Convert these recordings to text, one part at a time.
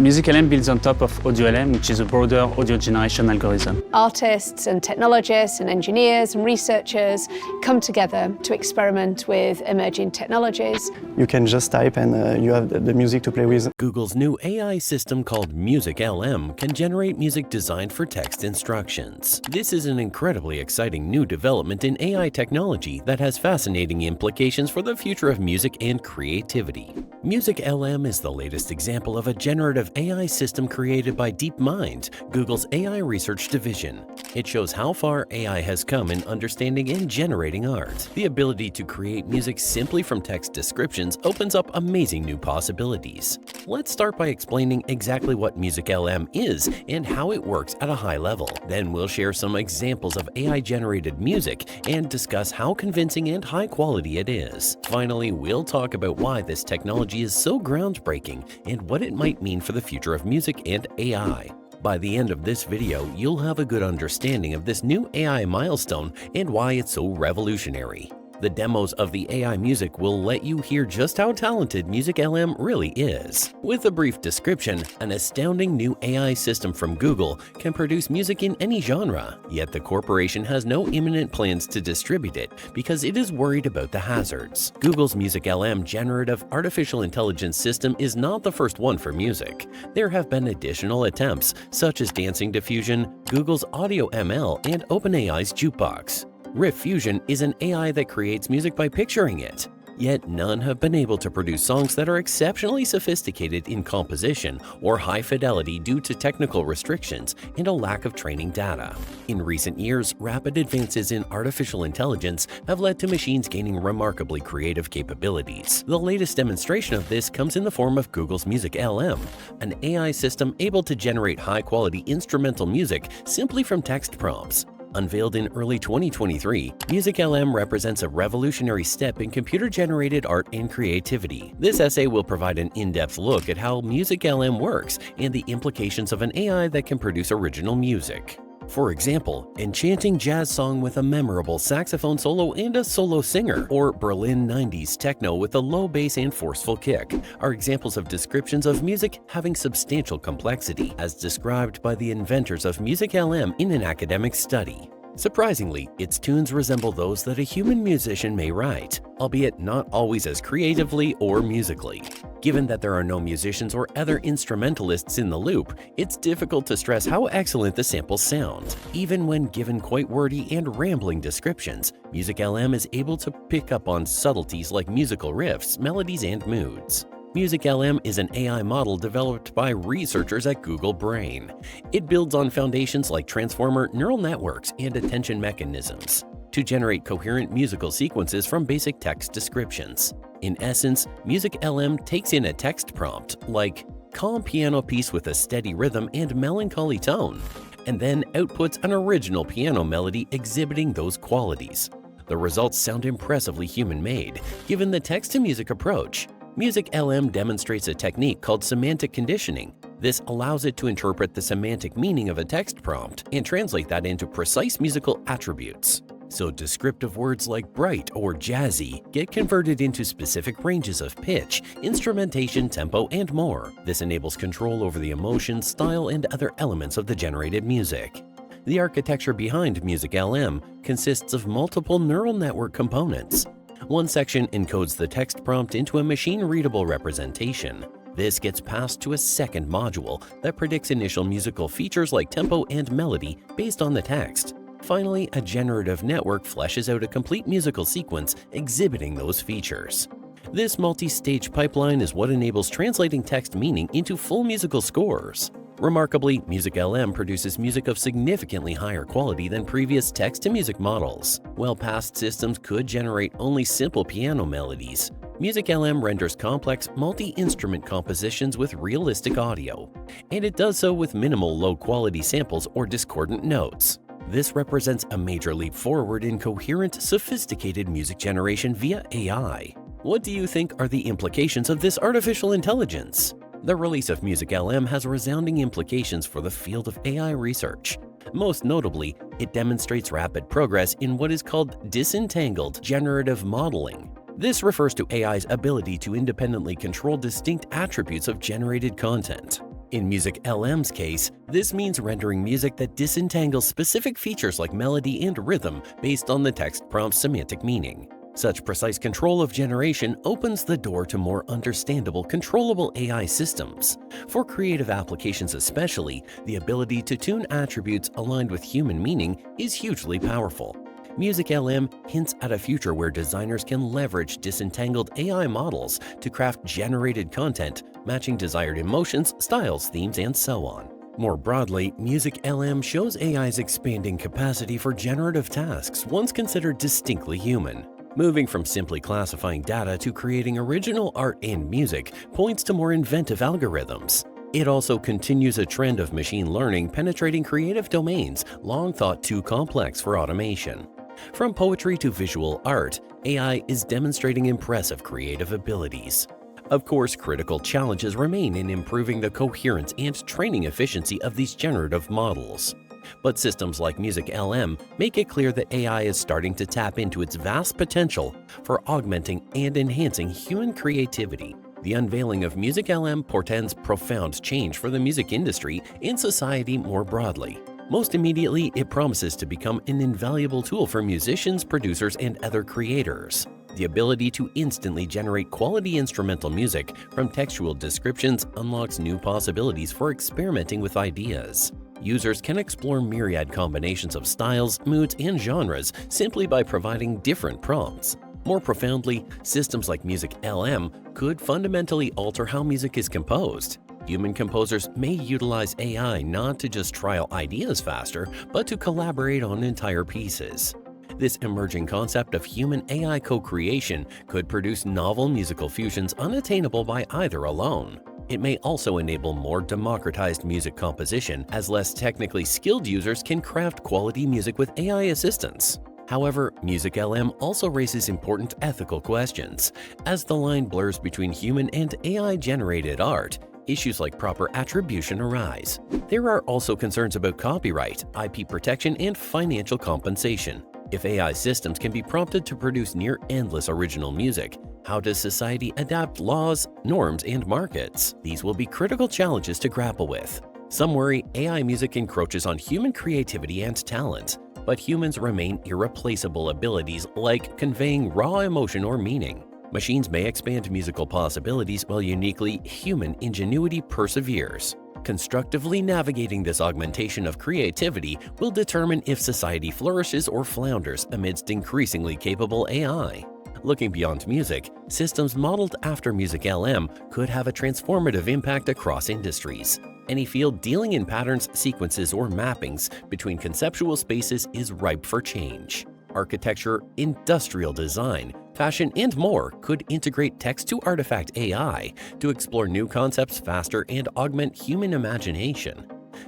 MusicLM builds on top of AudioLM, which is a broader audio generation algorithm. Artists and technologists and engineers and researchers come together to experiment with emerging technologies. You can just type and you have the music to play with. Google's new AI system called MusicLM can generate music designed for text instructions. This is an incredibly exciting new development in AI technology that has fascinating implications for the future of music and creativity. MusicLM is the latest example of a generative AI system created by DeepMind, Google's AI research division. It shows how far AI has come in understanding and generating art. The ability to create music simply from text descriptions opens up amazing new possibilities. Let's start by explaining exactly what MusicLM is and how it works at a high level. Then we'll share some examples of AI-generated music and discuss how convincing and high quality it is. Finally, we'll talk about why this technology is so groundbreaking and what it might mean for the future of music and AI. By the end of this video, you'll have a good understanding of this new AI milestone and why it's so revolutionary. The demos of the AI music will let you hear just how talented MusicLM really is. With a brief description, an astounding new AI system from Google can produce music in any genre, yet the corporation has no imminent plans to distribute it because it is worried about the hazards. Google's MusicLM generative artificial intelligence system is not the first one for music. There have been additional attempts, such as Dancing Diffusion, Google's Audio ML, and OpenAI's Jukebox. Riff Fusion is an AI that creates music by picturing it. Yet none have been able to produce songs that are exceptionally sophisticated in composition or high fidelity due to technical restrictions and a lack of training data. In recent years, rapid advances in artificial intelligence have led to machines gaining remarkably creative capabilities. The latest demonstration of this comes in the form of Google's MusicLM, an AI system able to generate high-quality instrumental music simply from text prompts. Unveiled in early 2023, MusicLM represents a revolutionary step in computer-generated art and creativity. This essay will provide an in-depth look at how MusicLM works and the implications of an AI that can produce original music. For example, enchanting jazz song with a memorable saxophone solo and a solo singer, or Berlin 90s techno with a low bass and forceful kick, are examples of descriptions of music having substantial complexity, as described by the inventors of MusicLM in an academic study. Surprisingly, its tunes resemble those that a human musician may write, albeit not always as creatively or musically. Given that there are no musicians or other instrumentalists in the loop, it's difficult to stress how excellent the samples sound. Even when given quite wordy and rambling descriptions, MusicLM is able to pick up on subtleties like musical riffs, melodies, and moods. MusicLM is an AI model developed by researchers at Google Brain. It builds on foundations like transformer neural networks and attention mechanisms to generate coherent musical sequences from basic text descriptions. In essence, MusicLM takes in a text prompt like "calm piano piece with a steady rhythm and melancholy tone," and then outputs an original piano melody exhibiting those qualities. The results sound impressively human-made, given the text-to-music approach. MusicLM demonstrates a technique called semantic conditioning. This allows it to interpret the semantic meaning of a text prompt and translate that into precise musical attributes. So descriptive words like bright or jazzy get converted into specific ranges of pitch, instrumentation, tempo, and more. This enables control over the emotion, style, and other elements of the generated music. The architecture behind MusicLM consists of multiple neural network components. One section encodes the text prompt into a machine-readable representation. This gets passed to a second module that predicts initial musical features like tempo and melody based on the text. Finally, a generative network fleshes out a complete musical sequence exhibiting those features. This multi-stage pipeline is what enables translating text meaning into full musical scores. Remarkably, MusicLM produces music of significantly higher quality than previous text-to-music models. While past systems could generate only simple piano melodies, MusicLM renders complex multi-instrument compositions with realistic audio, and it does so with minimal low-quality samples or discordant notes. This represents a major leap forward in coherent, sophisticated music generation via AI. What do you think are the implications of this artificial intelligence? The release of MusicLM has resounding implications for the field of AI research. Most notably, it demonstrates rapid progress in what is called disentangled generative modeling. This refers to AI's ability to independently control distinct attributes of generated content. In MusicLM's case, this means rendering music that disentangles specific features like melody and rhythm based on the text prompt's semantic meaning. Such precise control of generation opens the door to more understandable, controllable AI systems. For creative applications especially, the ability to tune attributes aligned with human meaning is hugely powerful. MusicLM hints at a future where designers can leverage disentangled AI models to craft generated content, matching desired emotions, styles, themes, and so on. More broadly, MusicLM shows AI's expanding capacity for generative tasks once considered distinctly human. Moving from simply classifying data to creating original art and music points to more inventive algorithms. It also continues a trend of machine learning penetrating creative domains long thought too complex for automation. From poetry to visual art, AI is demonstrating impressive creative abilities. Of course, critical challenges remain in improving the coherence and training efficiency of these generative models. But systems like MusicLM make it clear that AI is starting to tap into its vast potential for augmenting and enhancing human creativity. The unveiling of MusicLM portends profound change for the music industry and society more broadly. Most immediately, it promises to become an invaluable tool for musicians, producers, and other creators. The ability to instantly generate quality instrumental music from textual descriptions unlocks new possibilities for experimenting with ideas. Users can explore myriad combinations of styles, moods, and genres simply by providing different prompts. More profoundly, systems like MusicLM could fundamentally alter how music is composed. Human composers may utilize AI not to just trial ideas faster, but to collaborate on entire pieces. This emerging concept of human-AI co-creation could produce novel musical fusions unattainable by either alone. It may also enable more democratized music composition, as less technically skilled users can craft quality music with AI assistance. However, MusicLM also raises important ethical questions. As the line blurs between human and AI-generated art, issues like proper attribution arise. There are also concerns about copyright, IP protection, and financial compensation. If AI systems can be prompted to produce near-endless original music, how does society adapt laws, norms, and markets? These will be critical challenges to grapple with. Some worry AI music encroaches on human creativity and talent, but humans remain irreplaceable abilities like conveying raw emotion or meaning. Machines may expand musical possibilities while uniquely human ingenuity perseveres. Constructively navigating this augmentation of creativity will determine if society flourishes or flounders amidst increasingly capable AI. Looking beyond music, systems modeled after MusicLM could have a transformative impact across industries. Any field dealing in patterns, sequences, or mappings between conceptual spaces is ripe for change. Architecture, industrial design, fashion, and more could integrate text-to-artifact AI to explore new concepts faster and augment human imagination.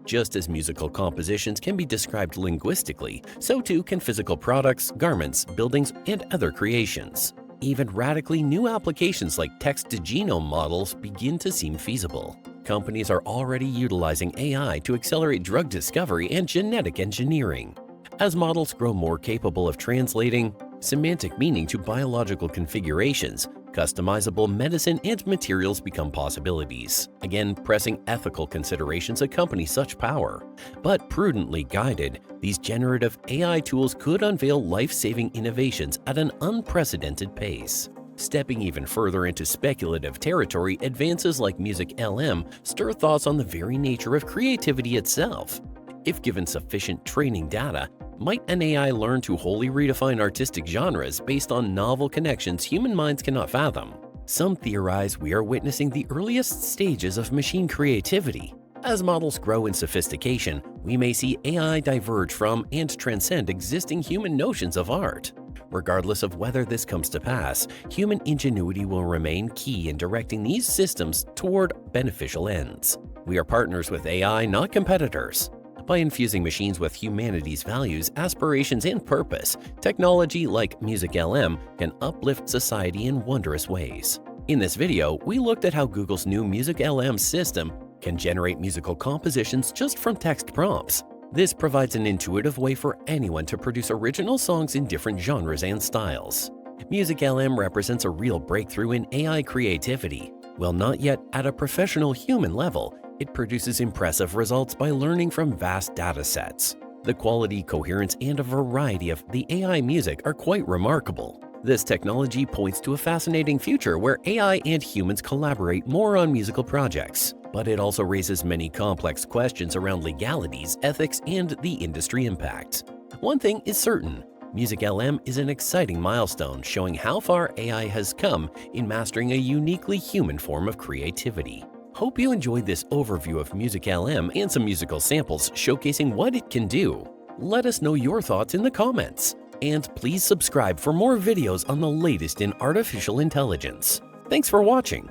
Just as musical compositions can be described linguistically, so too can physical products, garments, buildings, and other creations. Even radically new applications like text-to-genome models begin to seem feasible. Companies are already utilizing AI to accelerate drug discovery and genetic engineering. As models grow more capable of translating semantic meaning to biological configurations, customizable medicine and materials become possibilities. Again, pressing ethical considerations accompany such power. But prudently guided, these generative AI tools could unveil life-saving innovations at an unprecedented pace. Stepping even further into speculative territory, advances like MusicLM stir thoughts on the very nature of creativity itself. If given sufficient training data, might an AI learn to wholly redefine artistic genres based on novel connections human minds cannot fathom? Some theorize we are witnessing the earliest stages of machine creativity. As models grow in sophistication, we may see AI diverge from and transcend existing human notions of art. Regardless of whether this comes to pass, human ingenuity will remain key in directing these systems toward beneficial ends. We are partners with AI, not competitors. By infusing machines with humanity's values, aspirations, and purpose, technology like MusicLM can uplift society in wondrous ways. In this video, we looked at how Google's new MusicLM system can generate musical compositions just from text prompts. This provides an intuitive way for anyone to produce original songs in different genres and styles. MusicLM represents a real breakthrough in AI creativity. While not yet at a professional human level, It produces impressive results by learning from vast data sets. The quality, coherence, and a variety of the AI music are quite remarkable. This technology points to a fascinating future where AI and humans collaborate more on musical projects. But it also raises many complex questions around legalities, ethics, and the industry impact. One thing is certain, MusicLM is an exciting milestone showing how far AI has come in mastering a uniquely human form of creativity. Hope you enjoyed this overview of MusicLM and some musical samples showcasing what it can do. Let us know your thoughts in the comments. And please subscribe for more videos on the latest in artificial intelligence. Thanks for watching.